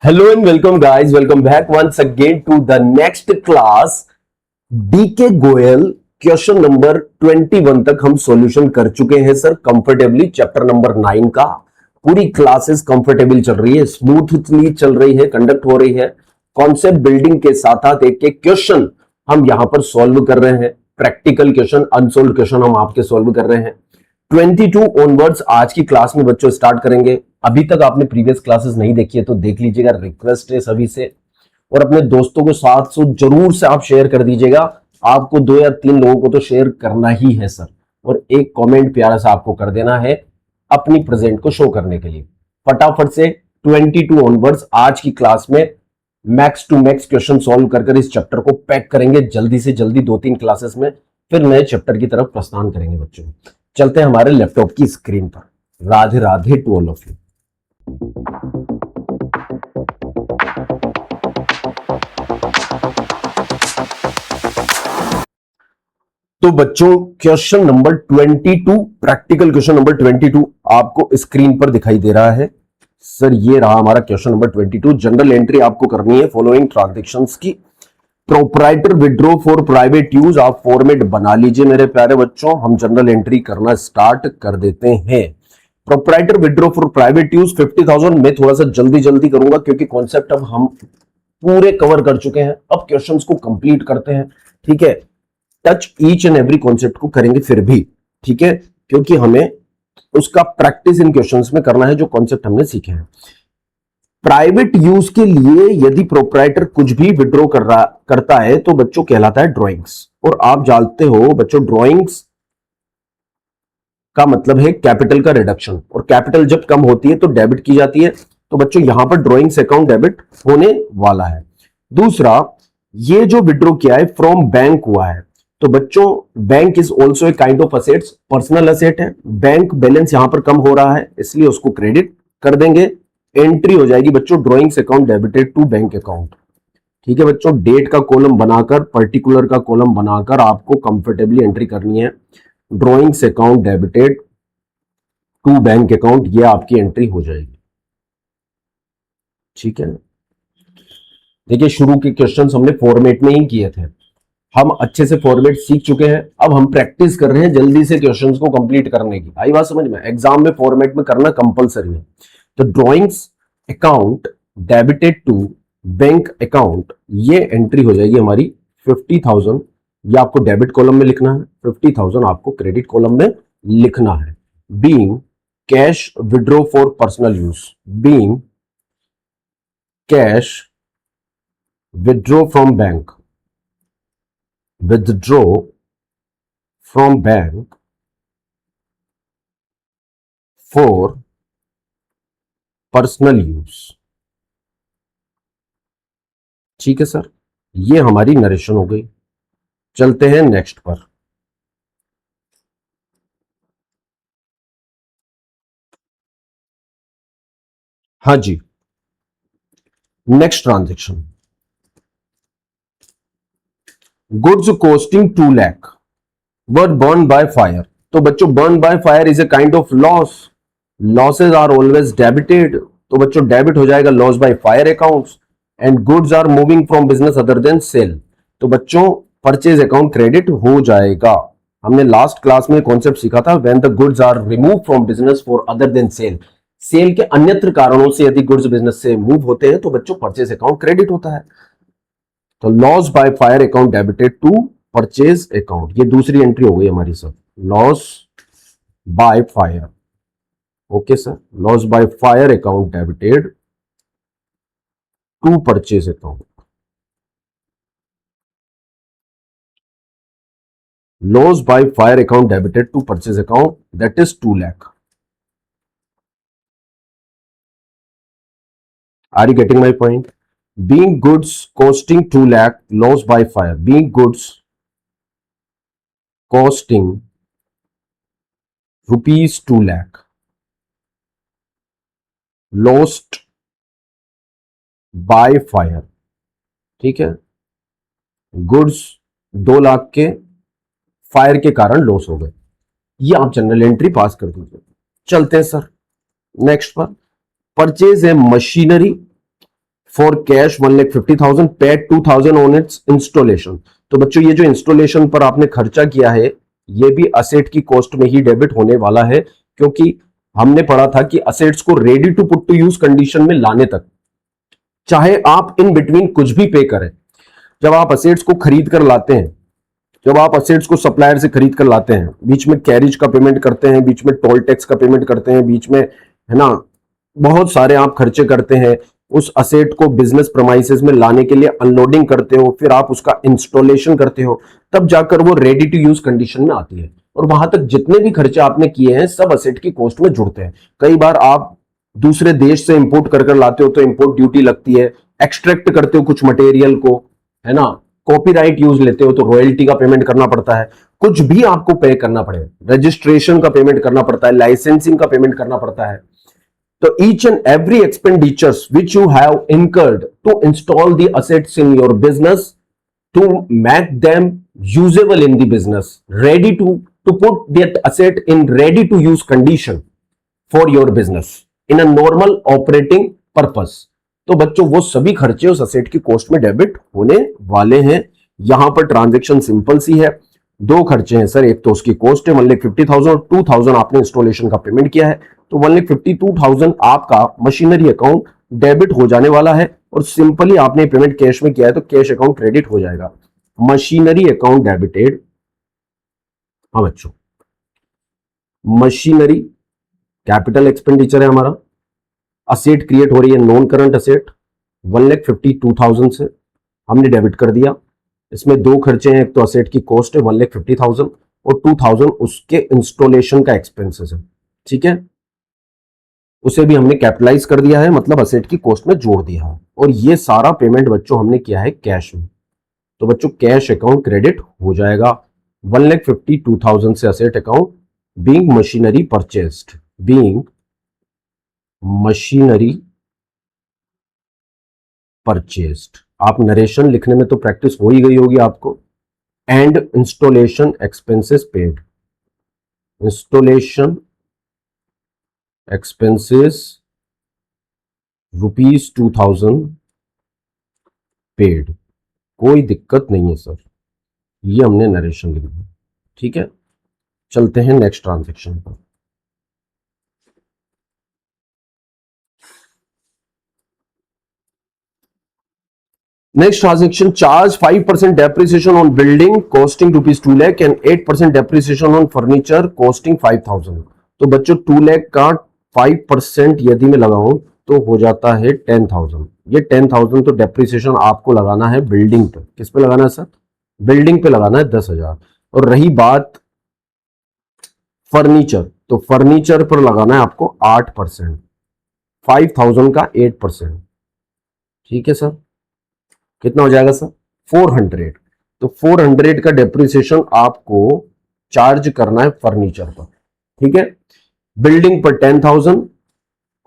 Hello and welcome guys, welcome back once again to the next class. D K Goyal question number 21 तक हम solution कर चुके हैं sir comfortably. Chapter number 9 का पूरी क्लासेस कंफर्टेबल चल रही है, स्मूथली चल रही है, कंडक्ट हो रही है। कॉन्सेप्ट बिल्डिंग के साथ साथ एक एक क्वेश्चन हम यहां पर सॉल्व कर रहे हैं। प्रैक्टिकल क्वेश्चन, अनसोल्व क्वेश्चन हम आपके सॉल्व कर रहे हैं। 22 ऑनवर्ड्स आज की क्लास में बच्चों स्टार्ट करेंगे। अभी तक आपने प्रीवियस क्लासेस नहीं देखी है तो देख लीजिएगा, रिक्वेस्ट है सभी से। और अपने दोस्तों को साथ सो जरूर से आप शेयर कर दीजिएगा। आपको 2 या 3 लोगों को तो शेयर करना ही है सर, और एक कमेंट प्यारा सा आपको कर देना है अपनी प्रेजेंट को शो करने के लिए। फटाफट से 22 ऑनवर्ड्स आज की क्लास में max to max question solve कर इस चैप्टर को पैक करेंगे जल्दी से जल्दी 2-3 क्लासेस में, फिर नए चैप्टर की तरफ प्रस्थान करेंगे बच्चों। चलते हैं हमारे लैपटॉप की स्क्रीन पर। Radhe Radhe to all of you. तो बच्चों question number 22, practical question number 22 आपको स्क्रीन पर दिखाई दे रहा है सर। ये रहा हमारा क्वेश्चन नंबर 22। जनरल एंट्री आपको करनी है फॉलोइंग ट्रांजैक्शंस की। Proprietor withdraw for private use, आप फॉर्मेट बना लीजिए मेरे प्यारे बच्चों। हम जनरल एंट्री करना स्टार्ट कर देते हैं। Proprietor withdraw for private use 50,000। मैं थोड़ा सा जल्दी जल्दी करूंगा क्योंकि कॉन्सेप्ट अब हम पूरे कवर कर चुके हैं। अब क्वेश्चंस को कंप्लीट करते हैं, ठीक है। Touch each and every concept को करेंगे फिर भी, ठीक है, क्योंकि हमें उसका प्रैक्टिस इन क्वेश्चंस में करना है जो कॉन्सेप्ट हमने सीखे हैं। प्राइवेट यूज के लिए यदि प्रोप्राइटर कुछ भी विड्रॉ करता है तो बच्चों कहलाता है ड्राइंग्स। और आप जानते हो बच्चों, ड्राइंग्स का मतलब है कैपिटल का रिडक्शन, और कैपिटल जब कम होती है तो डेबिट की जाती है। तो बच्चों यहां पर ड्राइंग्स अकाउंट डेबिट होने वाला है। दूसरा, ये जो विड्रॉ किया है फ्रॉम बैंक हुआ है, तो बच्चों bank is also a kind of assets, personal asset है। बैंक बैलेंस यहां पर कम हो रहा है इसलिए उसको क्रेडिट कर देंगे। एंट्री हो जाएगी बच्चों drawings account debited to bank account, ठीक है बच्चों। डेट का कॉलम बनाकर, पर्टिकुलर का कॉलम बनाकर आपको कंफर्टेबली एंट्री करनी है। Drawings account debited to bank account, ये आपकी एंट्री हो जाएगी, ठीक है। देखिए शुरू के क्वेश्चंस हमने फॉर्मेट में ही किए थे, हम अच्छे से फॉर्मेट सीख चुके हैं। अब हम प्रैक्टिस कर रहे हैं जल्दी से क्वेश्चंस को कंप्लीट करने की। आई बात समझ में? एग्जाम में फॉर्मेट में करना कंपलसरी है। तो drawings account debited to bank account, ये एंट्री हो जाएगी हमारी 50,000। ये आपको डेबिट कॉलम में लिखना है, 50,000 आपको क्रेडिट कॉलम में लिखना है। Being cash withdraw for personal use, being cash withdraw from bank, withdraw from bank for personal use, ठीक है सर। ये हमारी नरेशन हो गई। चलते हैं नेक्स्ट पर। हाँ जी, next transaction, goods costing 2 lakh were burn by fire. तो बच्चों burn by fire is a kind of loss, losses are always debited. तो बच्चों डेबिट हो जाएगा loss by fire accounts. And goods are moving from business other than sale, तो बच्चों purchase account credit हो जाएगा। हमने लास्ट क्लास में कॉन्सेप्ट सीखा था, when the goods are remove from business for other than sale, sale के अन्यत्र कारणों से यदि गुड्स बिजनेस से मूव होते हैं तो बच्चों परचेज अकाउंट क्रेडिट होता है। तो loss by fire account debited to purchase account, ये दूसरी एंट्री हो गई हमारी sir. Loss by fire, okay sir, loss by fire account debited to purchase account. Loss by fire account debited to purchase account, that is 2 lakh. Are you getting my point? Being goods costing 2 lakh, loss by fire. Being goods costing rupees 2 lakh, lost by fire, ठीक है। Goods 2 lakh के fire के कारण loss हो गए, ये आप general entry पास कर दीजिए। चलते हैं सर नेक्स्ट पर। Purchase a machinery for cash 1,50,000, paid 2,000 on it's installation. तो बच्चों ये जो इंस्टॉलेशन पर आपने खर्चा किया है ये भी असेट की कॉस्ट में ही डेबिट होने वाला है, क्योंकि हमने पढ़ा था कि असेट्स को ready to put to use condition में लाने तक चाहे आप इन बिटवीन कुछ भी पे करें, जब आप असेट्स को खरीद कर लाते हैं, जब आप असेट्स को सप्लायर से खरीद कर लाते हैं, बीच में कैरिज का पेमेंट करते हैं, बीच में टोल टैक्स का पेमेंट करते हैं, बीच में है ना बहुत सारे आप खर्चे करते हैं, उस असेट को बिजनेस प्रमाइसेस में लाने के लिए अनलोडिंग करते हो, फिर आप उसका इंस्टॉलेशन करते हो, तब जाकर वो रेडी टू यूज कंडीशन में आती है। और वहां तक जितने भी खर्चे आपने किए हैं सब असेट की कॉस्ट में जुड़ते हैं। कई बार आप दूसरे देश से इंपोर्ट कर लाते हो तो इंपोर्ट ड्यूटी लगती है, एक्सट्रैक्ट करते हो कुछ मटेरियल को, है ना, कॉपीराइट यूज लेते हो तो रॉयल्टी का पेमेंट करना पड़ता है, कुछ भी आपको पे करना पड़ेगा, रजिस्ट्रेशन का पेमेंट करना पड़ता है, लाइसेंसिंग का पेमेंट करना पड़ता है। So each and every expenditures which you have incurred to install the assets in your business to make them usable in the business, ready to put that asset in ready to use condition for your business in a normal operating purpose. तो बच्चों वो सभी खर्चे उस asset की cost में debit होने वाले हैं। यहां पर ट्रांजैक्शन सिंपल सी है, दो खर्चे हैं सर, एक तो उसकी कॉस्ट है 1,50,000 और 2,000 आपने इंस्टॉलेशन का पेमेंट किया है, तो 1,52,000 आपका मशीनरी अकाउंट डेबिट हो जाने वाला है। और सिंपली आपने पेमेंट कैश में किया है तो कैश अकाउंट क्रेडिट हो जाएगा, मशीनरी अकाउंट डेबिटेड। हाँ बच्चों, मशीनरी कैपिटल एक्सपेंडिचर है हमारा, असेट क्रिएट हो रही है नॉन करंट असेट 1,52,000 से हमने डेबिट कर दिया। इसमें दो खर्चे हैं, एक तो असेट की कॉस्ट है 1,50,000 और 2,000 उसके इंस्टॉलेशन का एक्सपेंसेस है, ठीक है, उसे भी हमने कैपिटलाइज कर दिया है, मतलब असेट की कॉस्ट में जोड़ दिया है। और ये सारा पेमेंट बच्चों हमने किया है कैश में, तो बच्चों कैश अकाउंट क्रेडिट हो जाएगा 1,52,000 से asset account being machinery purchased, being machinery purchased. आप नरेशन लिखने में तो प्रैक्टिस हो ही गई होगी आपको। And installation expenses paid, installation expenses ₹2,000 paid, कोई दिक्कत नहीं है सर, ये हमने नरेशन लिख दिया, ठीक है। चलते हैं नेक्स्ट ट्रांजैक्शन पर। Next transaction, charge 5% depreciation on building costing ₹2 lakh and 8% depreciation on furniture costing 5,000। तो बच्चों 2 लाख का 5% यदि मैं लगाऊं तो हो जाता है 10,000। ये 10,000 तो डेप्रिसिएशन आपको लगाना है बिल्डिंग पे, किस पे लगाना है सर, बिल्डिंग पे लगाना है 10,000। और रही बात फर्नीचर, तो फर्नीचर पर लगाना है आपको 8%, 5,000 का 8%, ठीक है सर, कितना हो जाएगा सर 400। तो 400 का डेप्रिसिएशन आपको चार्ज करना है फर्नीचर पर, ठीक है, बिल्डिंग पर 10,000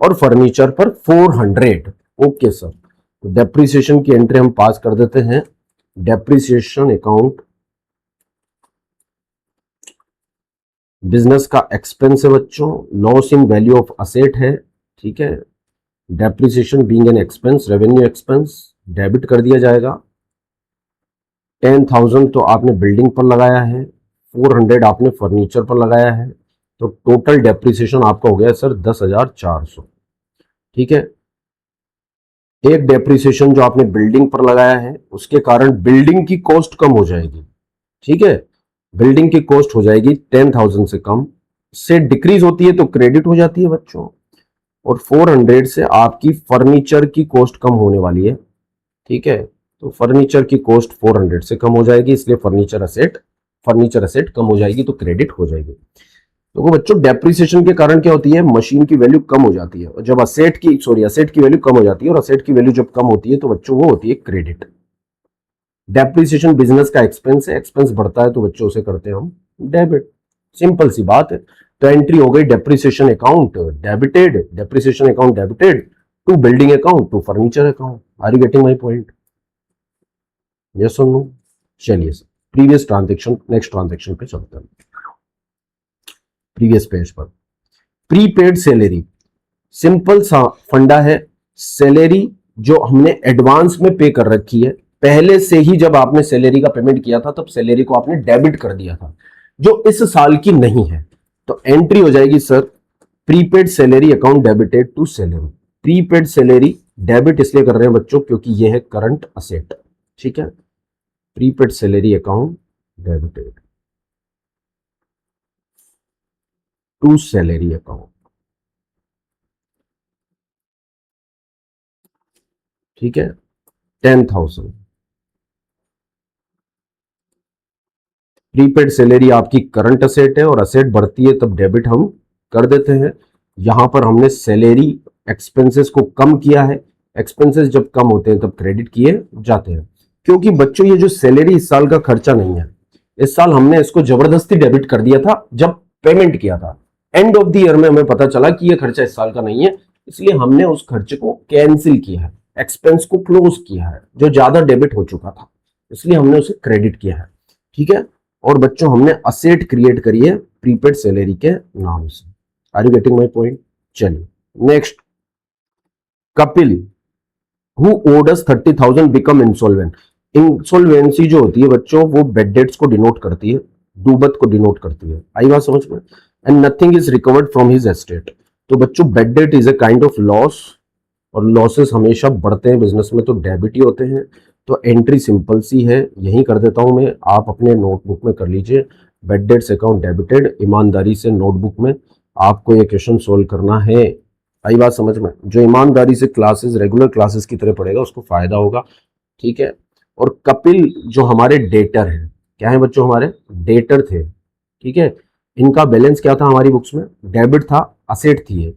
और फर्नीचर पर 400। ओके सर, तो डेप्रिसिएशन की एंट्री हम पास कर देते हैं, डेप्रिसिएशन अकाउंट बिजनेस का एक्सपेंस है बच्चों, loss in value of asset है, ठीक है, depreciation being an expense, revenue expense debit कर दिया जाएगा। 10,000 तो आपने बिल्डिंग पर लगाया है, 400 आपने फर्नीचर पर लगाया है, तो टोटल डेप्रिसिएशन आपका हो गया सर 10,400, ठीक है। एक डेप्रिसिएशन जो आपने बिल्डिंग पर लगाया है उसके कारण बिल्डिंग की कॉस्ट कम हो जाएगी, ठीक है, बिल्डिंग की कॉस्ट हो जाएगी 10,000 से कम, से डिक्रीज होती है तो क्रेडिट हो जाती है बच्चों। और 400 से आपकी फर्नीचर की कॉस्ट कम होने वाली है, ठीक है, तो फर्नीचर की कॉस्ट 400 से कम हो जाएगी, इसलिए फर्नीचर असेट कम हो जाएगी तो क्रेडिट हो जाएगी। तो वो बच्चों डेप्रिसिएशन के कारण क्या होती है, मशीन की वैल्यू कम हो जाती है, और जब असेट की वैल्यू कम हो जाती है, और असेट की वैल्यू जब कम होती है तो बच्चों वो होती है क्रेडिट। डेप्रिसिएशन बिजनेस का एक्सपेंस है, एक्सपेंस बढ़ता है तो बच्चों उसे करते हैं हम डेबिट, सिंपल सी बात है। तो एंट्री हो गई depreciation account debited, depreciation account debited to building account to furniture account. Are you getting my point, yes और नो। चलिए sir previous transaction, next transaction पे चलते हैं, प्रीवियस पेज पर। प्रीपेड सैलरी, सिंपल सा फंडा है, सैलरी जो हमने एडवांस में पे कर रखी है, पहले से ही जब आपने सैलरी का पेमेंट किया था तब सैलरी को आपने डेबिट कर दिया था, जो इस साल की नहीं है, तो एंट्री हो जाएगी sir prepaid salary account debited to salary. Prepaid salary debit इसलिए कर रहे हैं बच्चों क्योंकि यह है करंट असेट, ठीक है। Prepaid salary account debited to salary account, ठीक है। 10,000 प्रीपेड सैलरी आपकी करंट असेट है और असेट बढ़ती है तब डेबिट हम कर देते हैं। यहां पर हमने सैलरी एक्सपेंसेस को कम किया है, एक्सपेंसेस जब कम होते हैं तब क्रेडिट किए जाते हैं। क्योंकि बच्चों ये जो सैलरी इस साल का खर्चा नहीं है, इस साल हमने इसको जबरदस्ती डेबिट कर दिया था जब पेमेंट किया था। एंड ऑफ द ईयर में हमें पता चला कि ये खर्चा इस साल का नहीं है, इसलिए हमने उस खर्चे को कैंसिल किया है, एक्सपेंस को क्लोज किया है जो ज्यादा डेबिट हो चुका था, इसलिए हमने उसे क्रेडिट किया है, ठीक है। और बच्चों हमने असेट क्रिएट करी है प्रीपेड सैलरी के नाम से। Are you getting my point? चलिए next, Kapil who owed us 30,000 become insolvent. Insolvency जो होती है बच्चों वो बेड डेट्स को डिनोट करती है, डूबत को डिनोट करती है, आई बात समझ में। And nothing is recovered from his estate. तो बच्चों bed date is a kind of loss, और लॉसेस हमेशा बढ़ते हैं बिजनेस में तो डेबिट ही होते हैं। तो एंट्री सिंपल सी है, यही कर देता हूं मैं, आप अपने नोटबुक में कर लीजिए। बेड डेट्स अकाउंट डेबिटेड, ईमानदारी से नोटबुक में आपको ये क्वेश्चन सोल्व करना है। आई बात समझ में? जो ईमानदारी से क्लासेस रेगुलर क्लासेस की तरह पढ़ेगा उसको फायदा होगा, ठीक है। और कपिल जो हमारे डेटर हैं, क्या है बच्चों, हमारे डेटर थे, ठीक है। इनका बैलेंस क्या था हमारी बुक्स में? डेबिट था, असेट थी ये।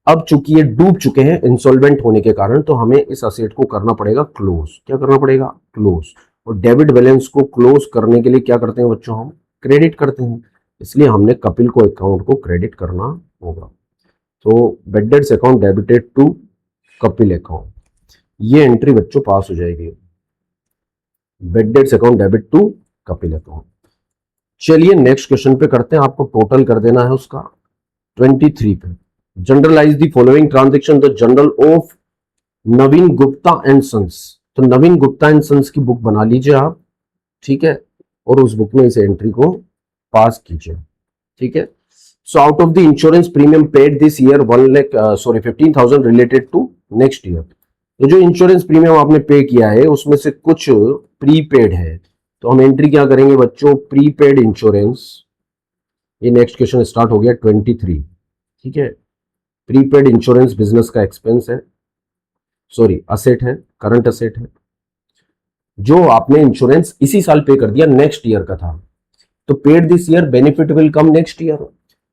अब चूंकि ये डूब चुके हैं इंसॉल्वेंट होने के कारण, तो हमें इस असेट को करना पड़ेगा क्लोज। क्या करना पड़ेगा? क्लोज। और डेबिट बैलेंस को क्लोज करने के लिए क्या करते हैं बच्चों? हम क्रेडिट करते हैं, इसलिए हमने कपिल को अकाउंट को क्रेडिट करना होगा। तो bad debts account debited to Kapil account, ये एंट्री बच्चों पास हो जाएगी। Bad debts account debit to Kapil account. चलिए नेक्स्ट क्वेश्चन पे करते हैं, आपको टोटल कर देना है उसका 23 पे। Journalise the following transaction the journal of Naveen Gupta and sons. तो नवीन गुप्ता एंड सन्स की बुक बना लीजिए आप, ठीक है, और उस बुक में इस एंट्री को पास कीजिए, ठीक है। So out of the insurance premium paid this year 15,000 related to next year. तो जो इंश्योरेंस प्रीमियम आपने पे किया है उसमें से कुछ प्रीपेड है, तो हम एंट्री क्या करेंगे बच्चों? Prepaid insurance. ये नेक्स्ट क्वेश्चन स्टार्ट हो गया 23, ठीक है। प्रीपेड इंश्योरेंस बिजनेस का एक्सपेंस है, सॉरी असेट है, करंट असेट है, जो आपने इंश्योरेंस इसी साल पे कर दिया, नेक्स्ट ईयर का था। तो paid this year, benefit will come next year,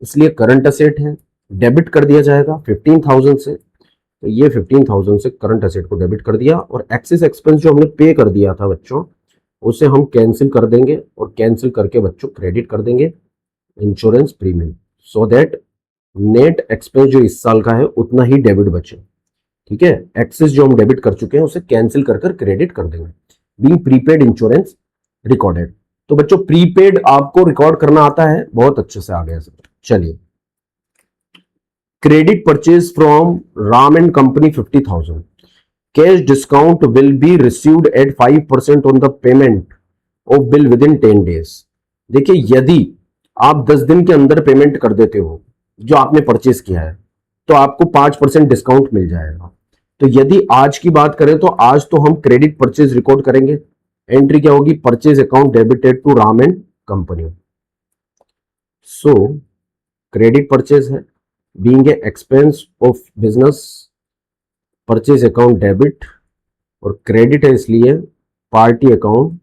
इसलिए करंट असेट है, डेबिट कर दिया जाएगा 15,000 से। तो ये 15,000 से करंट असेट को डेबिट कर दिया, और एक्सेस एक्सपेंस जो हमने पे कर दिया था बच्चों उसे हम कैंसिल कर देंगे, और कैंसिल करके बच्चों क्रेडिट कर देंगे insurance premium, so that net expense जो इस साल का है उतना ही डेबिट बचे, ठीक है। एक्सेस जो हम डेबिट कर चुके हैं उसे कैंसिल कर क्रेडिट कर देंगे, बीइंग प्रीपेड इंश्योरेंस रिकॉर्डेड। तो बच्चों प्रीपेड आपको रिकॉर्ड करना आता है, बहुत अच्छे से आ गया सर। चलिए, credit purchase from Ram and company 50,000, cash discount will be received at 5% on the payment of bill within 10 days. देखिए, यदि आप 10 दिन के अंदर पेमेंट कर देते हो जो आपने परचेज किया है तो आपको 5% डिस्काउंट मिल जाएगा। तो यदि आज की बात करें तो आज तो हम क्रेडिट परचेज रिकॉर्ड करेंगे। एंट्री क्या होगी? Purchase account debited to Ram and company. So credit purchase है, being a expense of business, purchase account debit, और क्रेडिट है इसलिए पार्टी अकाउंट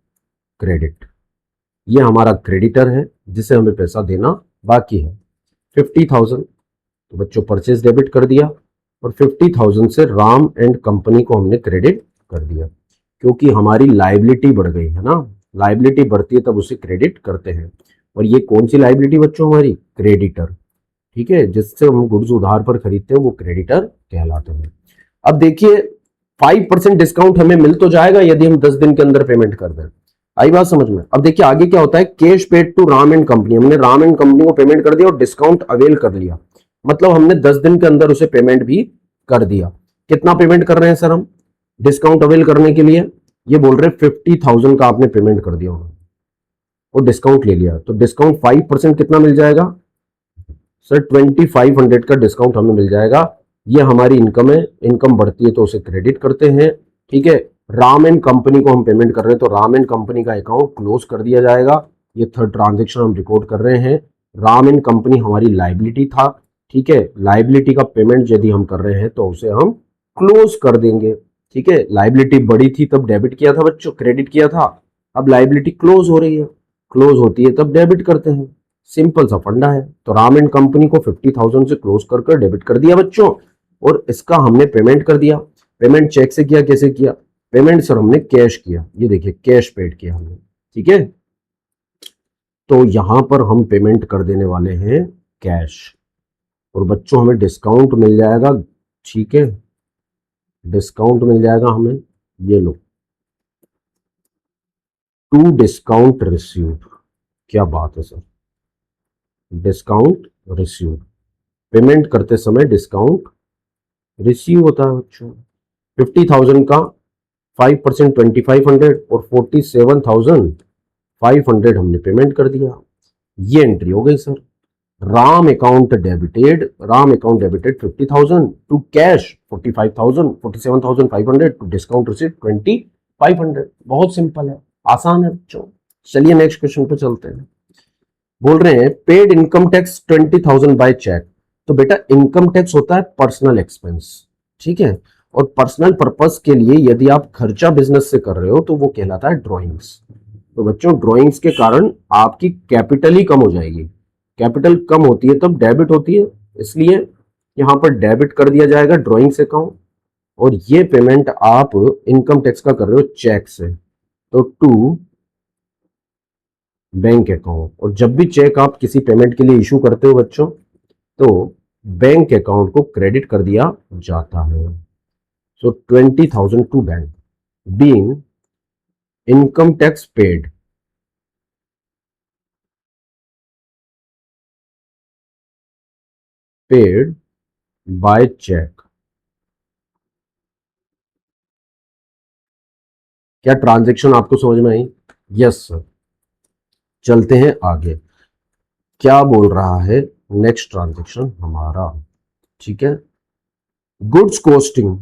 क्रेडिट। ये हमारा क्रेडिटर है जिसे हमें पैसा देना बाकी है 50,000। तो बच्चों परचेज डेबिट कर दिया, और 50,000 से राम एंड कंपनी को हमने क्रेडिट कर दिया, क्योंकि हमारी लाइबिलिटी बढ़ गई है ना। लाइबिलिटी बढ़ती है तब उसे क्रेडिट करते हैं, और ये कौन सी लाइबिलिटी बच्चों? हमारी क्रेडिटर, ठीक है। जिससे हम गुड्स उधार पर खरीदते हैं वो क्रेडिटर कहलाते हैं। अब देखिए 5% डिस्काउंट हमें मिल तो जाएगा यदि हम 10 दिन के अंदर पेमेंट कर दें, आई बात समझ में। अब देखिए आगे क्या होता है, cash paid to Ram and company, हमने राम एंड कंपनी को पेमेंट कर दिया और डिस्काउंट अवेल कर लिया, मतलब हमने 10 दिन के अंदर उसे पेमेंट भी कर दिया। कितना पेमेंट कर रहे हैं सर हम? डिस्काउंट अवेल करने के लिए ये बोल रहे 50,000 का आपने पेमेंट कर दिया और डिस्काउंट ले लिया, तो डिस्काउंट 5% कितना मिल जाएगा सर? 2500 का डिस्काउंट हमें मिल जाएगा। ये हमारी इनकम है, इनकम बढ़ती है तो उसे क्रेडिट करते हैं। ठीक है, राम एंड कंपनी को हम पेमेंट कर रहे हैं तो राम एंड कंपनी का अकाउंट क्लोज कर दिया जाएगा। ये थर्ड ट्रांजेक्शन हम रिकॉर्ड कर रहे हैं। राम एंड कंपनी हमारी लाइबिलिटी था। ठीक है, लाइबिलिटी का पेमेंट यदि हम कर रहे हैं तो उसे हम क्लोज कर देंगे। ठीक है, लाइबिलिटी बड़ी थी तब डेबिट किया था बच्चों, क्रेडिट किया था। अब लाइबिलिटी क्लोज हो रही है, क्लोज होती है तब डेबिट करते हैं। सिंपल सा फंडा है। तो राम एंड कंपनी को 50,000 से क्लोज कर डेबिट कर दिया बच्चों, और इसका हमने पेमेंट कर दिया। पेमेंट चेक से किया, कैसे किया? पेमेंट सर हमने कैश किया, ये देखिए कैश पेड किया हमने। ठीक है, तो यहां पर हम पेमेंट कर देने वाले हैं कैश, और बच्चों हमें डिस्काउंट मिल जाएगा। ठीक है, डिस्काउंट मिल जाएगा हमें, ये लो, टू डिस्काउंट रिसीव्ड। क्या बात है सर, डिस्काउंट रिसीव्ड, पेमेंट करते समय डिस्काउंट रिसीव होता है बच्चों। 50,000 का 5% 2500 और 47,500 हमने पेमेंट कर दिया। ये एंट्री हो गई sir. Ram account debited, Ram account debited 50,000 to cash 45,000, 47,500 to discount receive 2500। बहुत सिंपल है, आसान है बच्चों। चलिए नेक्स्ट क्वेश्चन पे चलते हैं। बोल रहे हैं paid income tax 20,000 by cheque. तो बेटा इनकम टैक्स होता है पर्सनल एक्सपेंस। ठीक है, और पर्सनल पर्पस के लिए यदि आप खर्चा बिजनेस से कर रहे हो तो वो कहलाता है ड्रॉइंग्स। तो बच्चों ड्रॉइंग्स के कारण आपकी कैपिटल ही कम हो जाएगी। कैपिटल कम होती है तब डेबिट होती है, इसलिए यहां पर डेबिट कर दिया जाएगा ड्रॉइंग्स अकाउंट। और ये पेमेंट आप इनकम टैक्स का कर रहे हो चेक से, तो टू बैंक अकाउंट। और जब भी चेक आप किसी पेमेंट के लिए इशू करते हो बच्चों, तो बैंक अकाउंट को क्रेडिट कर दिया जाता है। So 20,000 to bank being income tax paid by cheque. क्या ट्रांजैक्शन आपको समझ में आई? Yes sir. चलते हैं आगे, क्या बोल रहा है नेक्स्ट ट्रांजैक्शन हमारा। ठीक है, goods costing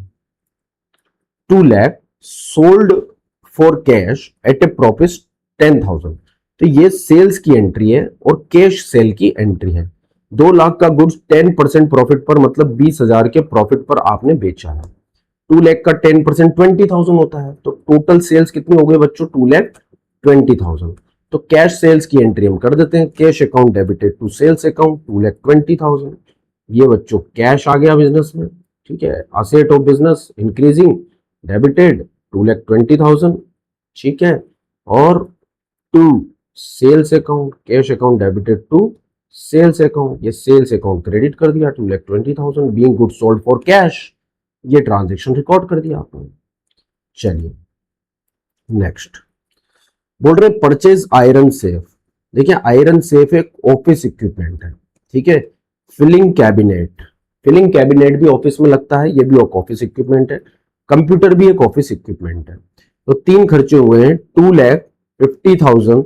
2 lakh sold for cash at a profit 10,000। तो ये सेल्स की एंट्री है और कैश सेल की एंट्री है। 2 लाख का गुड्स 10% प्रॉफिट पर, मतलब 20,000 के प्रॉफिट पर आपने बेचा है। 2 लाख का 10% 20,000 होता है, तो टोटल सेल्स कितनी हो गई बच्चों? 2,20,000। तो कैश सेल्स की एंट्री हम कर देते हैं, cash account debited to sales account 2,20,000। ये बच्चों कैश आ गया बिजनेस में। ठीक है, asset of business increasing, debited 2,20,000। ठीक है, और to sales account, cash account debited to sales account, ये सेल्स अकाउंट क्रेडिट कर दिया 2,20,000 being good sold for cash. ये ट्रांजैक्शन रिकॉर्ड कर दिया आपने। चलिए नेक्स्ट, बोल रहे परचेज आयरन सेफ। देखिए आयरन सेफ एक ऑफिस इक्विपमेंट है। ठीक है, फिलिंग कैबिनेट, फिलिंग कैबिनेट भी ऑफिस में लगता है, ये भी एक ऑफिस इक्विपमेंट है। कंप्यूटर भी एक ऑफिस इक्विपमेंट है। तो 3 खर्चे हुए हैं, 2,50,000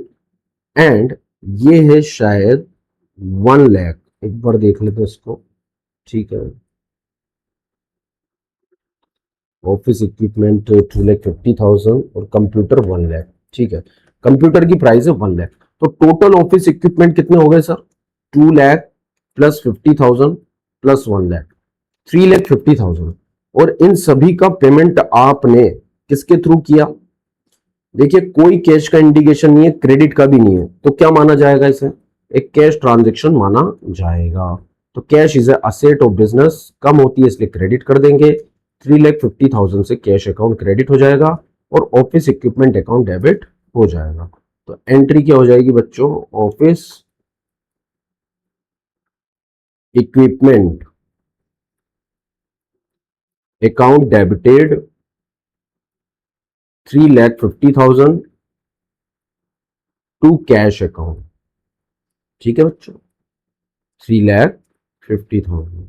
एंड ये है शायद 1 लाख। एक बार देख लेते हैं इसको। ठीक है, ऑफिस इक्विपमेंट 2,50,000 और कंप्यूटर 1 लाख। ठीक है, कंप्यूटर की प्राइस है 1 लाख। तो टोटल ऑफिस इक्विपमेंट कितने हो गए sir? 2 lakh plus 50,000 plus 1 lakh, 3,50,000। और इन सभी का पेमेंट आपने किसके थ्रू किया? देखिए कोई कैश का इंडिकेशन नहीं है, क्रेडिट का भी नहीं है, तो क्या माना जाएगा? इसे एक कैश ट्रांजेक्शन माना जाएगा। तो cash is asset of business, कम होती है इसलिए क्रेडिट कर देंगे। 3,50,000 से कैश अकाउंट क्रेडिट हो जाएगा और ऑफिस इक्विपमेंट अकाउंट डेबिट हो जाएगा। तो एंट्री क्या हो जाएगी बच्चों? Office equipment account debited 3,50,000 to cash account. ठीक है बच्चों, 3,50,000।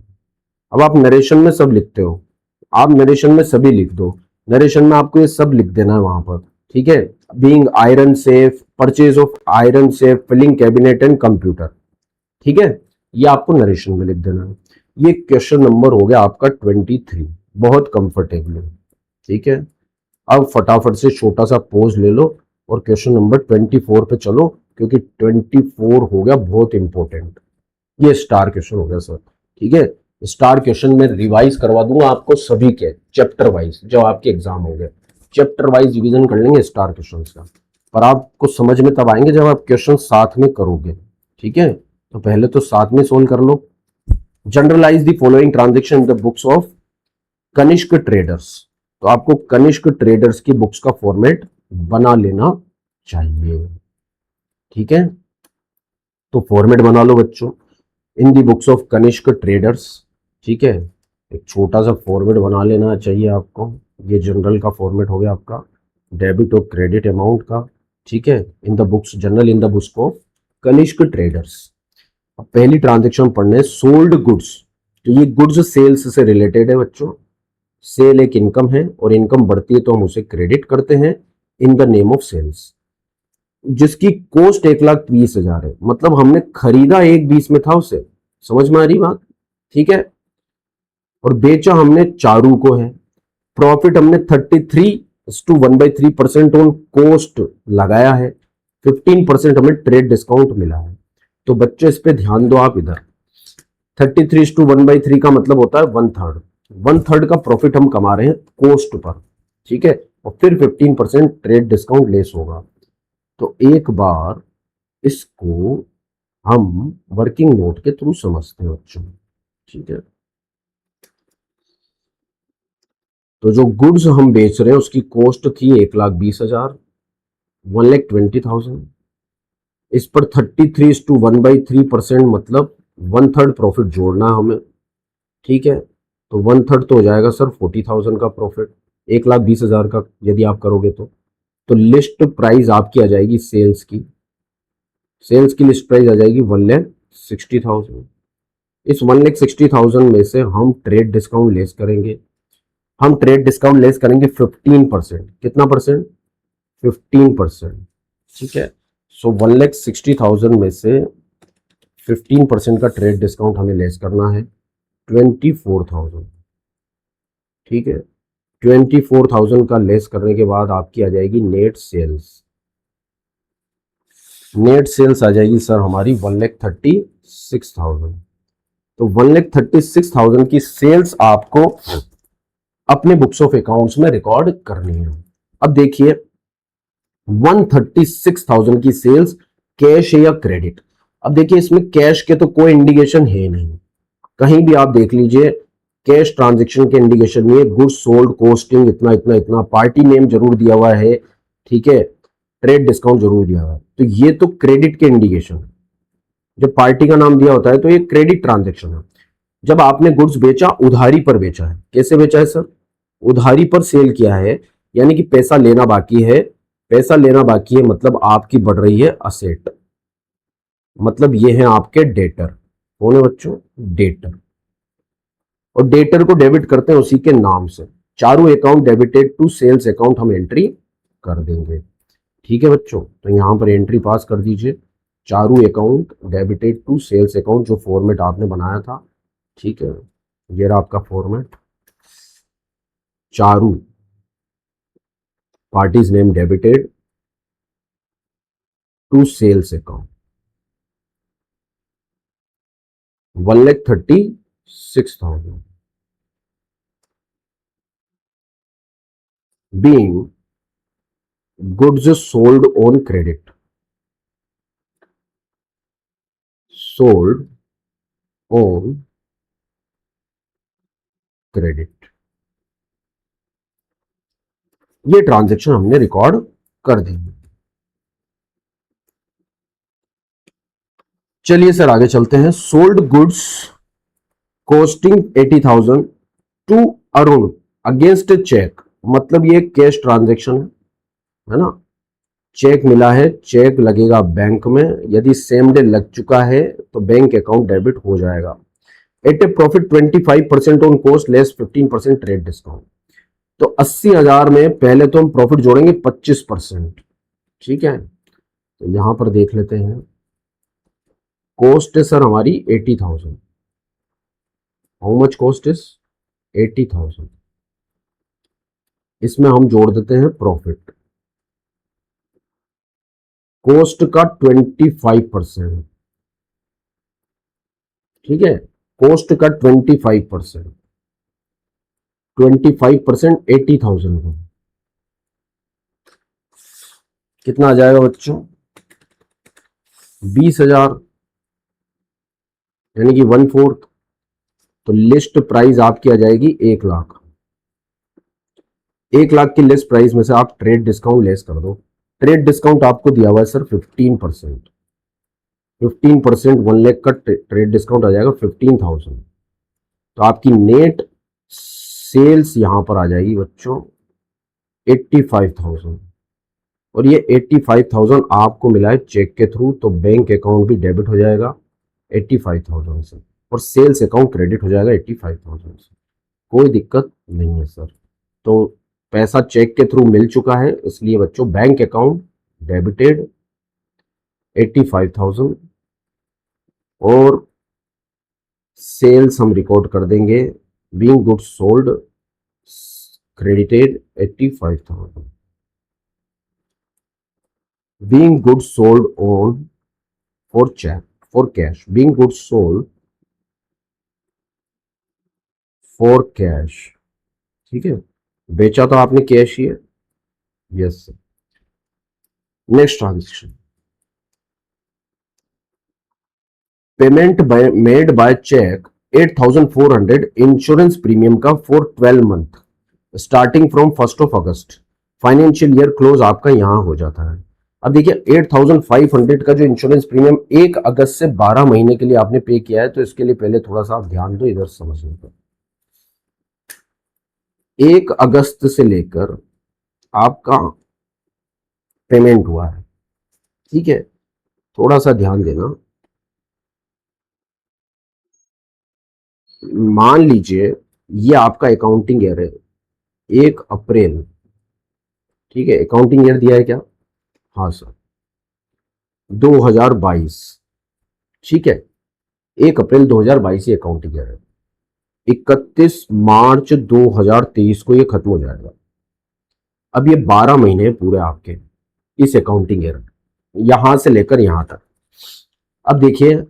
अब आप नरेशन में सब लिखते हो, आप नरेशन में सभी लिख दो। नरेशन में आपको ये सब लिख देना है वहां पर, ठीक है। Being iron safe, purchase of iron safe, filing cabinet and computer, ठीक है। ये आपको नरेशन में लिख देना है। ये क्वेश्चन नंबर हो गया आपका 23, बहुत कंफर्टेबल है, ठीक है। अब फटाफट से छोटा सा पोज ले लो और क्वेश्चन नंबर 24 पे चलो, क्योंकि 24 हो गया बहुत इंपॉर्टेंट। ये स्टार क्वेश्चन हो गया सर, ठीक है। स्टार क्वेश्चन में रिवाइज करवा दूंगा आपको सभी के चैप्टर वाइज, जब आपके एग्जाम होंगे चैप्टर वाइज रिवीजन कर लेंगे स्टार क्वेश्चन का, पर आपको समझ में तब आएंगे जब आप क्वेश्चन साथ में करोगे, ठीक है। तो पहले तो साथ में सोल्व कर लो। Journalise the following transaction in the books of Kanishka traders. तो आपको कनिष्क ट्रेडर्स की बुक्स का फॉर्मेट बना लेना चाहिए, ठीक है। तो फॉर्मेट बना लो बच्चों इन दी बुक्स ऑफ कनिष्क ट्रेडर्स, ठीक है। एक छोटा सा फॉर्मेट बना लेना चाहिए आपको। ये जनरल का फॉर्मेट हो गया आपका, डेबिट और क्रेडिट अमाउंट का, ठीक है। In the books, journal in the books of Kanishka traders. अब पहली ट्रांजेक्शन पढ़ने, सोल्ड गुड्स। तो ये गुड्स सेल्स से रिलेटेड है बच्चों। सेल एक इनकम है और इनकम बढ़ती है तो हम उसे क्रेडिट करते हैं in the name of sales. जिसकी कॉस्ट 1,20,000 है, मतलब हमने खरीदा 1,20 में था उसे, समझ में आ रही बात, ठीक है। और बेचा हमने चारू को है। प्रॉफिट हमने 33:1/3% ऑन कॉस्ट लगाया है। 15% हमें ट्रेड डिस्काउंट मिला है। तो बच्चे इस पे ध्यान दो आप इधर। 33:1/3 का मतलब होता है 1/3। 1/3 का प्रॉफिट हम कमा रहे हैं कॉस्ट पर, ठीक है। और फिर 15% ट्रेड डिस्काउंट लेस होगा। तो एक बार इसको हम वर्किंग नोट के थ्रू समझते हैं बच्चों, ठीक है। तो जो गुड्स हम बेच रहे हैं उसकी कॉस्ट थी 1,20,000, 1,20,000। इस पर 33:1/3% मतलब 1/3 प्रॉफिट जोड़ना है हमें, ठीक है। तो 1/3 तो हो जाएगा सर 40,000 का प्रॉफिट, 1,20,000 का यदि आप करोगे तो लिस्ट प्राइस आपकी आ जाएगी सेल्स की। सेल्स की लिस्ट प्राइस आ जाएगी 1,60,000। इस 1,60,000 में से हम ट्रेड डिस्काउंट लेस करेंगे। हम ट्रेड डिस्काउंट लेस करेंगे 15%। कितना परसेंट? 15%, ठीक है। सो 1,60,000 में से 15% का ट्रेड डिस्काउंट हमें लेस करना है 24,000, ठीक है। 24,000 का लेस करने के बाद आपकी आ जाएगी नेट सेल्स। नेट सेल्स आ जाएगी सर हमारी 1,36,000। तो 1,36,000 की सेल्स आपको अपने बुक्स ऑफ अकाउंट्स में रिकॉर्ड करनी है। अब देखिए 136,000 की सेल्स कैश है या क्रेडिट। अब देखिए इसमें कैश के तो कोई इंडिकेशन है नहीं, कहीं भी आप देख लीजिए कैश ट्रांजैक्शन के इंडिकेशन नहीं है। गुड्स सोल्ड, कॉस्टिंग इतना इतना इतना, पार्टी नेम जरूर दिया हुआ है, ठीक है, ट्रेड डिस्काउंट जरूर दिया हुआ है। तो ये तो क्रेडिट के इंडिकेशन है। जब पार्टी का नाम दिया होता है तो ये क्रेडिट ट्रांजैक्शन है। जब आपने गुड्स बेचा, उधारी पर बेचा है। कैसे बेचा है सर? उधारी पर सेल किया है, यानी कि पैसा लेना बाकी है। पैसा लेना बाकी है मतलब आपकी बढ़ रही है असेट, मतलब ये है आपके डेटर। कौन है बच्चों? डेटर। और डेटर को डेबिट करते हैं उसी के नाम से। Charu account debited to sales account हम एंट्री कर देंगे, ठीक है बच्चों। तो यहां पर एंट्री पास कर दीजिए, Charu account debited to sales account, जो फॉर्मेट आपने बनाया था, ठीक है। ये रहा आपका format, Charu party's name debited to sales account 1,36,000 being goods sold on credit, sold on credit। ये ट्रांजैक्शन हमने रिकॉर्ड कर दी। चलिए सर आगे चलते हैं। Sold goods costing 80,000 to Arun against cheque, मतलब ये कैश ट्रांजैक्शन है ना। चेक मिला है, चेक लगेगा बैंक में। यदि सेम डे लग चुका है तो बैंक अकाउंट डेबिट हो जाएगा। At a profit 25% on cost less 15% trade discount. तो 80,000 में पहले तो हम प्रॉफिट जोड़ेंगे 25%। ठीक है, तो यहां पर देख लेते हैं। कॉस्ट है सर हमारी 80,000। How much cost is 80,000। इसमें हम जोड़ देते हैं प्रॉफिट, कॉस्ट का 25%। ठीक है, कॉस्ट का 25%, 25% 80,000 का कितना आ जाएगा बच्चों? 20,000, यानी कि 1/4। तो लिस्ट प्राइस आपकी आ जाएगी 1,00,000। 1,00,000 की लिस्ट प्राइस में से आप ट्रेड डिस्काउंट लेस कर दो। ट्रेड डिस्काउंट आपको दिया हुआ है सर 15%। 15%, 1,00,000 का ट्रेड डिस्काउंट आ जाएगा 15,000। तो आपकी नेट सेल्स यहां पर आ जाएगी बच्चों 85,000। और ये 85,000 आपको मिला है चेक के थ्रू, तो बैंक अकाउंट भी डेबिट हो जाएगा 85,000 से, और सेल्स अकाउंट क्रेडिट हो जाएगा 85,000 से। कोई दिक्कत नहीं है सर। तो पैसा चेक के थ्रू मिल चुका है, इसलिए बच्चों बैंक अकाउंट डेबिटेड 85,000, और सेल्स हम रिकॉर्ड कर देंगे being goods sold credited 85,000। Being goods sold on for cheque for cash, being goods sold for cash. ठीक है, बेचा तो आपने कैश ही है। Yes sir. Next transaction, payment made by cheque 8,400 insurance premium का for 12 month starting from 1 August. Financial year close आपका यहां हो जाता है। अब देखिए 8,500 का जो इंश्योरेंस प्रीमियम 1 अगस्त से 12 महीने के लिए आपने पे किया है, तो इसके लिए पहले थोड़ा सा आप ध्यान दो, इधर समझने पर। 1 अगस्त से लेकर आपका पेमेंट हुआ है। ठीक है, थोड़ा सा ध्यान देना। मान लीजिए ये आपका अकाउंटिंग ईयर है 1 अप्रैल। ठीक है, अकाउंटिंग ईयर दिया है क्या? हाँ सर, 2022। ठीक है, 1 अप्रैल 2022 ये अकाउंटिंग ईयर है। 31 मार्च 2023 को ये खत्म हो जाएगा। अब ये 12 महीने पूरे आपके इस अकाउंटिंग ईयर, यहां से लेकर यहां तक। अब देखिए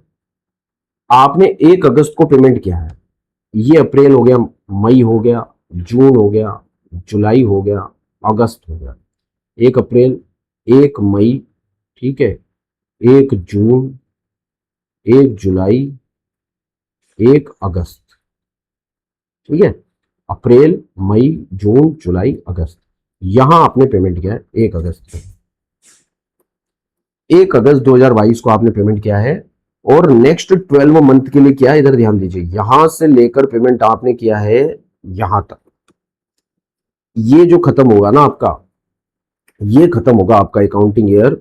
आपने 1 अगस्त को पेमेंट किया है, ये अप्रैल हो गया, मई हो गया, जून हो गया, जुलाई हो गया, अगस्त हो गया। 1 अप्रैल, 1 मई, ठीक है, 1 जून, 1 जुलाई, 1 अगस्त। ठीक है, अप्रैल, मई, जून, जुलाई, अगस्त, यहां आपने पेमेंट किया है 1 अगस्त। 1 अगस्त 2022 को आपने पेमेंट किया है, और नेक्स्ट 12 मंथ के लिए क्या है, इधर ध्यान दीजिए, यहां से लेकर पेमेंट आपने किया है यहां तक। ये जो खत्म होगा ना आपका, ये खत्म होगा आपका अकाउंटिंग ईयर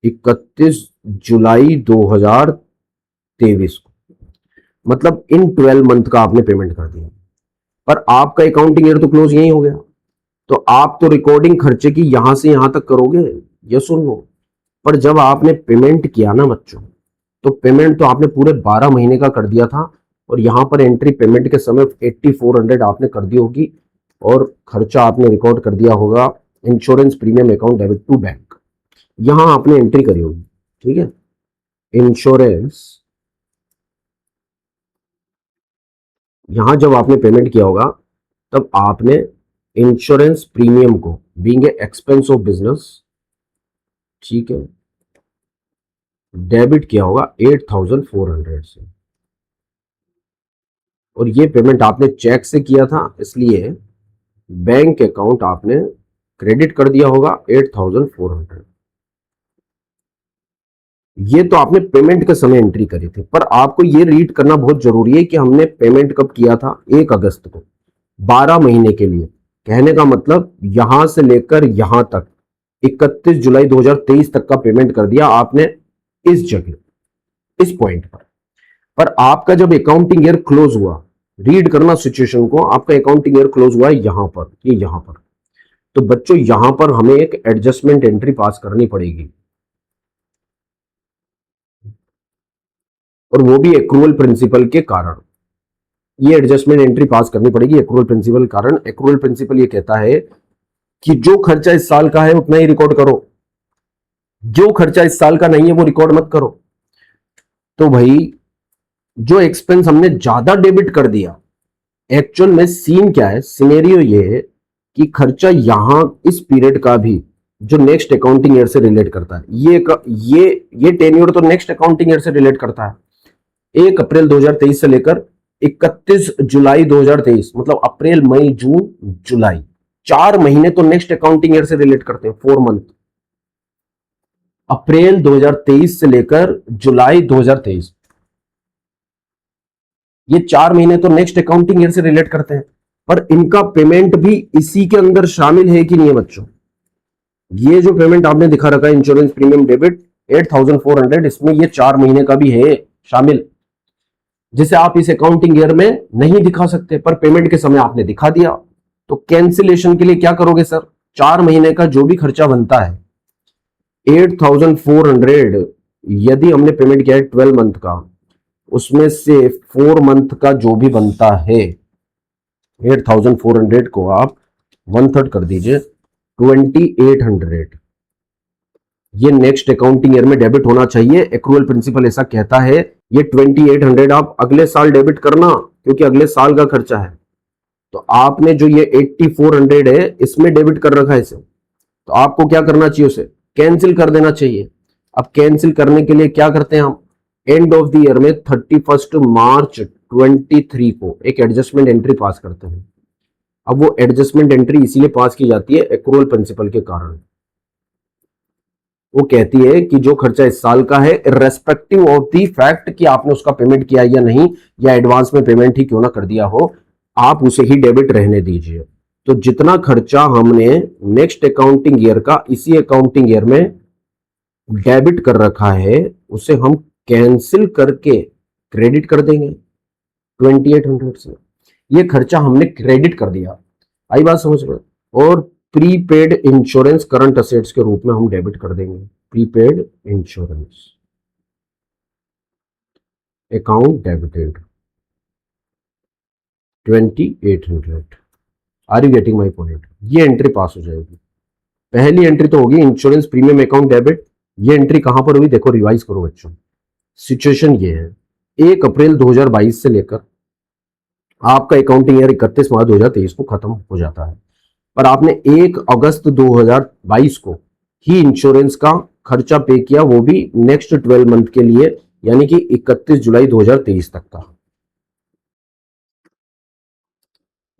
31 जुलाई 2023 को। मतलब इन 12 मंथ का आपने पेमेंट कर दिया, पर आपका अकाउंटिंग ईयर तो क्लोज यही हो गया। तो आप तो रिकॉर्डिंग खर्चे की यहां से यहां तक करोगे, ये सुन लो। पर जब आपने पेमेंट किया ना बच्चों, तो पेमेंट तो आपने पूरे 12 महीने का कर दिया था, और यहां पर एंट्री पेमेंट के समय 8,400 आपने कर दी होगी, और खर्चा आपने रिकॉर्ड कर दिया होगा insurance premium account debit to bank, यहां आपने एंट्री करी होगी। ठीक है, इंश्योरेंस, यहां जब आपने पेमेंट किया होगा तब आपने इंश्योरेंस प्रीमियम को being a expense of business, ठीक है, डेबिट किया होगा 8,400 से। और ये पेमेंट आपने चेक से किया था, इसलिए बैंक अकाउंट आपने क्रेडिट कर दिया होगा 8,400। ये तो आपने पेमेंट के समय एंट्री करी थी, पर आपको ये रीड करना बहुत जरूरी है कि हमने पेमेंट कब किया था, 1 अगस्त को, 12 महीने के लिए। कहने का मतलब यहां से लेकर यहां तक 31 जुलाई 2023 तक का पेमेंट कर दिया आपने इस जगह, इस पॉइंट पर। आपका जब अकाउंटिंग ईयर क्लोज हुआ, रीड करना सिचुएशन को। आपका अकाउंटिंग ईयर क्लोज हुआ है यहां पर, ये यहां पर। तो बच्चों यहां पर हमें एक एडजस्टमेंट एंट्री पास करनी पड़ेगी, और वो भी एक्रूअल प्रिंसिपल के कारण। ये एडजस्टमेंट एंट्री पास करनी पड़ेगी एक्रूअल प्रिंसिपल के कारण। एक्रूअल प्रिंसिपल ये कहता है कि जो खर्चा इस साल का है उतना ही रिकॉर्ड करो, जो खर्चा इस साल का नहीं है वो रिकॉर्ड मत करो। तो भाई जो एक्सपेंस हमने ज्यादा डेबिट कर दिया, एक्चुअल में सीन क्या है, सिनेरियो ये है कि खर्चा यहां इस पीरियड का भी जो नेक्स्ट अकाउंटिंग ईयर से रिलेट करता है, ये टेन्योर तो नेक्स्ट अकाउंटिंग ईयर से रिलेट करता है। 1 अप्रैल 2023 से लेकर 31 जुलाई 2023, मतलब अप्रैल मई जून जुलाई, 4 महीने तो नेक्स्ट अकाउंटिंग ईयर से रिलेट करते हैं, 4 मंथ। अप्रैल 2023 से लेकर जुलाई 2023, ये 4 महीने तो नेक्स्ट अकाउंटिंग ईयर से रिलेट करते हैं। पर इनका पेमेंट भी इसी के अंदर शामिल है कि नहीं है बच्चों? ये जो पेमेंट आपने दिखा रखा है इंश्योरेंस प्रीमियम डेबिट 8400, इसमें ये 4 महीने का भी है शामिल, जिसे आप इस अकाउंटिंग ईयर में नहीं दिखा सकते, पर पेमेंट के समय आपने दिखा दिया। तो कैंसिलेशन के लिए क्या करोगे सर? 4 महीने का जो भी खर्चा बनता है 8400, यदि हमने पेमेंट किया है 12 मंथ का, उसमें से 4 मंथ का जो भी बनता है 8400 को आप 1/3 कर दीजिए, 2800, ये नेक्स्ट अकाउंटिंग ईयर में डेबिट होना चाहिए। एक्रूअल प्रिंसिपल ऐसा कहता है। ये 2800 आप अगले साल डेबिट करना, क्योंकि अगले साल का खर्चा है। तो आपने जो ये 8400 है इसमें डेबिट कर रखा है इसे, तो आपको क्या करना चाहिए? उसे कैंसिल कर देना चाहिए। अब कैंसिल करने के लिए क्या करते हैं हम? एंड ऑफ द ईयर में 31 मार्च 23 को एक एडजस्टमेंट एंट्री पास करते हैं। अब वो एडजस्टमेंट एंट्री इसीलिए पास की जाती है एक्रूअल प्रिंसिपल के कारण। वो कहती है कि जो खर्चा इस साल का है, इर्रेस्पेक्टिव ऑफ द फैक्ट कि आपने उसका पेमेंट किया या नहीं, या एडवांस में पेमेंट ही क्यों ना कर दिया हो, आप उसे ही डेबिट रहने दीजिए। तो जितना खर्चा हमने नेक्स्ट अकाउंटिंग ईयर का इसी अकाउंटिंग ईयर में डेबिट कर रखा है, उसे हम कैंसिल करके क्रेडिट कर देंगे 2800 से। ये खर्चा हमने क्रेडिट कर दिया, आई बात समझ में? और प्रीपेड इंश्योरेंस करंट असेट्स के रूप में हम डेबिट कर देंगे। Prepaid insurance account debited 2800। Are you getting my point? ये एंट्री पास हो जाएगी। पहली एंट्री तो होगी इंश्योरेंस प्रीमियम अकाउंट डेबिट। ये एंट्री कहां पर हुई? देखो, रिवाइज करो बच्चों। सिचुएशन ये है, 1 अप्रैल 2022 से लेकर आपका अकाउंटिंग ईयर 31 मार्च 2023 को खत्म हो जाता है, पर आपने 1 अगस्त 2022 को ही इंश्योरेंस का खर्चा पे किया, वो भी नेक्स्ट 12 मंथ के लिए, यानी कि 31 जुलाई 2023 तक का।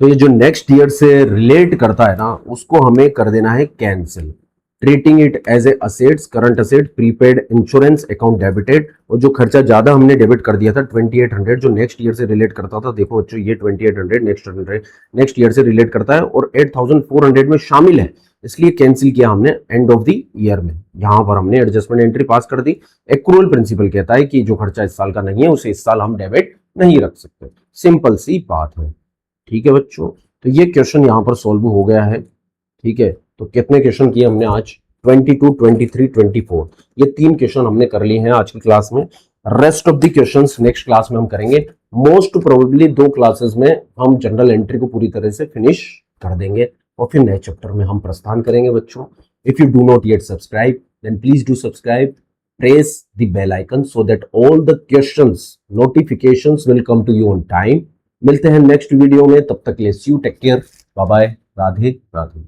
तो ये जो नेक्स्ट ईयर से रिलेट करता है ना, उसको हमें कर देना है cancel, treating it as a assets, current asset, prepaid insurance account debited. और जो खर्चा ज्यादा हमने डेबिट कर दिया था 2800, जो नेक्स्ट ईयर से रिलेट करता था, देखो बच्चों ये 2800 नेक्स्ट ईयर से रिलेट करता है और 8400 में शामिल है, इसलिए कैंसिल किया हमने एंड ऑफ द ईयर में। यहां पर हमने एडजस्टमेंट एंट्री पास कर दी। एक्रूअल प्रिंसिपल कहता है कि जो खर्चा इस साल का नहीं है उसे इस साल हम डेबिट नहीं रख सकते। सिंपल सी बात है, ठीक है बच्चों? तो ये क्वेश्चन यहां पर सॉल्व हो गया है, ठीक है? तो कितने क्वेश्चन किए हमने आज? 22, 23, 24, ये 3 क्वेश्चन हमने कर लिए हैं आज की क्लास में। Rest of the questions next class में हम करेंगे। मोस्ट प्रोबेबली 2 क्लासेस में हम जनरल एंट्री को पूरी तरह से फिनिश कर देंगे और फिर नए चैप्टर में हम प्रस्थान करेंगे बच्चों। If you do not yet subscribe, then please do subscribe, press the bell icon so that all the questions notifications will come to you on time। मिलते हैं नेक्स्ट वीडियो में, तब तक के लिए see you, take care, bye bye, Radhe Radhe.